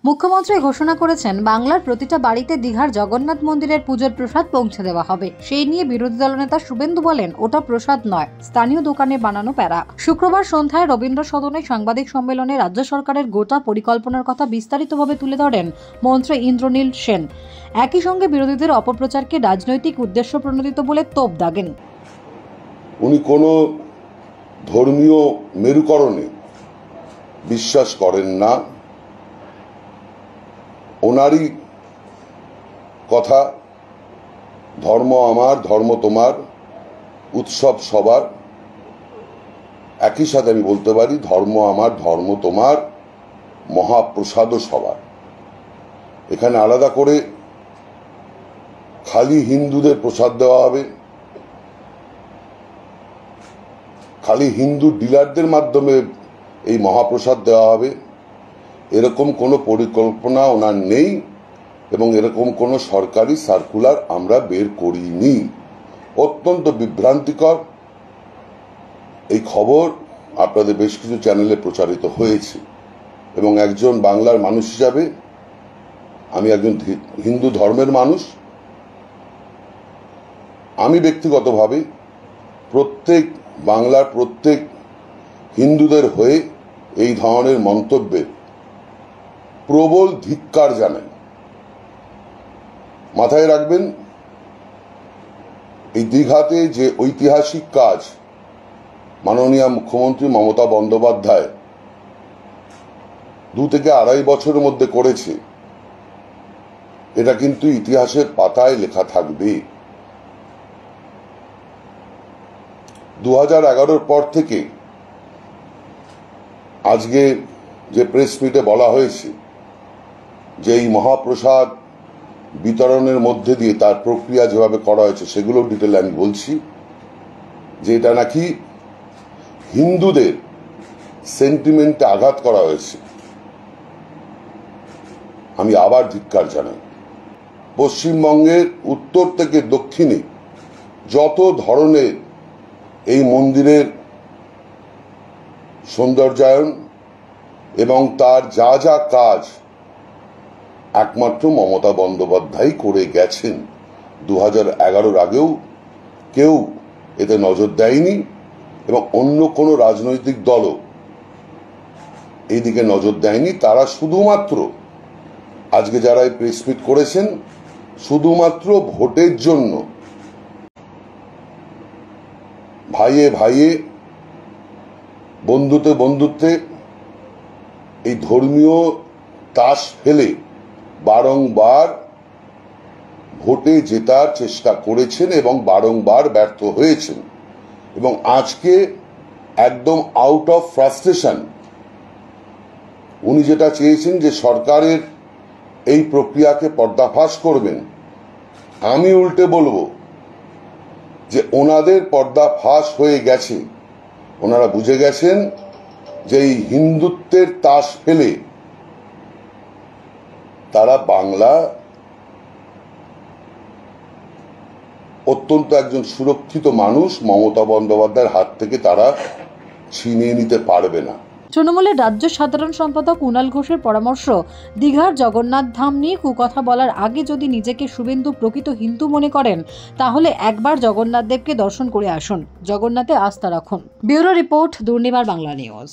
মুখ্যমন্ত্রী ঘোষণা করেছেন বাংলার প্রতিটা বাড়িতে দীঘার জগন্নাথ মন্দিরের পুজোর প্রসাদ পৌঁছে দেওয়া হবে। সেই নিয়ে বিরোধী দলনেতা শুভেন্দু বলেন, ওটা প্রসাদ নয়, স্থানীয় দোকানে বানানো প্যারা। শুক্রবার সন্ধ্যায় রবীন্দ্র সদনে সাংবাদিক সম্মেলনে রাজ্য সরকারের গোটা পরিকল্পনার কথা বিস্তারিতভাবে তুলে ধরেন মন্ত্রী ইন্দ্রনীল সেন। একই সঙ্গে বিরোধীদের অপপ্রচারকে রাজনৈতিক উদ্দেশ্য প্রণোদিত বলে তোপ দাগেন। উনি কোনো ধর্মীয় মেরুকরণে বিশ্বাস করেন না। ওনারই কথা, ধর্ম আমার, ধর্ম তোমার, উৎসব সবার। একই সাথে আমি বলতে পারি, ধর্ম আমার, ধর্ম তোমার, মহাপ্রসাদও সবার। এখানে আলাদা করে খালি হিন্দুদের প্রসাদ দেওয়া হবে, খালি হিন্দু ডিলারদের মাধ্যমে এই মহাপ্রসাদ দেওয়া হবে, এরকম কোনো পরিকল্পনা ওনার নেই এবং এরকম কোনো সরকারি সার্কুলার আমরা বের করিনি। অত্যন্ত বিভ্রান্তিকর এই খবর আপনাদের বেশ কিছু চ্যানেলে প্রচারিত হয়েছে এবং একজন বাংলার মানুষ হিসাবে, আমি একজন হিন্দু ধর্মের মানুষ, আমি ব্যক্তিগতভাবে প্রত্যেক বাংলার প্রত্যেক হিন্দুদের হয়ে এই ধরনের মন্তব্যে প্রবল ধিক্কার জানাই। মাথায় রাখবেন, এই দীঘাতে যে ঐতিহাসিক কাজ মাননীয় মুখ্যমন্ত্রী মমতা বন্দ্যোপাধ্যায় 2 থেকে 2.5 বছরের মধ্যে করেছে, এটা কিন্তু ইতিহাসের পাতায় লেখা থাকবে। 2011 পর থেকে আজকে যে প্রেস মিটে বলা হয়েছে যে এই মহাপ্রসাদ বিতরণের মধ্যে দিয়ে তার প্রক্রিয়া যেভাবে করা হয়েছে সেগুলো ডিটেলে আমি বলছি, যে এটা নাকি হিন্দুদের সেন্টিমেন্টে আঘাত করা হয়েছে। আমি আবার ধিক্কার জানাই। পশ্চিমবঙ্গের উত্তর থেকে দক্ষিণে যত ধরনের এই মন্দিরের সৌন্দর্যায়ন এবং তার যা যা কাজ একমাত্র মমতা বন্দ্যোপাধ্যায় করে গেছেন। 2011 আগেও কেউ এতে নজর দেয়নি এবং অন্য কোনো রাজনৈতিক দলও এইদিকে নজর দেয়নি। তারা শুধুমাত্র আজকে যারা এই প্রেস মিট করেছেন, শুধুমাত্র ভোটের জন্য ভাইয়ে ভাইয়ে, বন্ধুত্বে বন্ধুত্বে এই ধর্মীয় তাস ফেলে বারংবার ভোটে জেতার চেষ্টা করেছেন এবং বারংবার ব্যর্থ হয়েছেন। এবং আজকে একদম আউট অফ ফ্রাস্ট্রেশন উনি যেটা চেয়েছেন যে সরকারের এই প্রক্রিয়াকে পর্দাফাশ করবেন, আমি উল্টে বলবো যে ওনাদের পর্দাফাশ হয়ে গেছে। ওনারা বুঝে গেছেন যে এই হিন্দুত্বের তাস ফেলে তারা বাংলা অত্যন্ত একজন সুরক্ষিত মানুষ মমতা বন্দ্যোপাধ্যায়ের হাত থেকে তারা ছিনিয়ে নিতে পারবে না। তৃণমূলের রাজ্য সাধারণ সম্পাদক কুণাল ঘোষের পরামর্শ, দীঘার জগন্নাথ ধাম নিয়ে কুকথা বলার আগে যদি নিজেকে শুভেন্দু প্রকৃত হিন্দু মনে করেন, তাহলে একবার জগন্নাথ দেবকে দর্শন করে আসুন, জগন্নাথে আস্থা রাখুন। Bureau report, Durnibar Bangla news.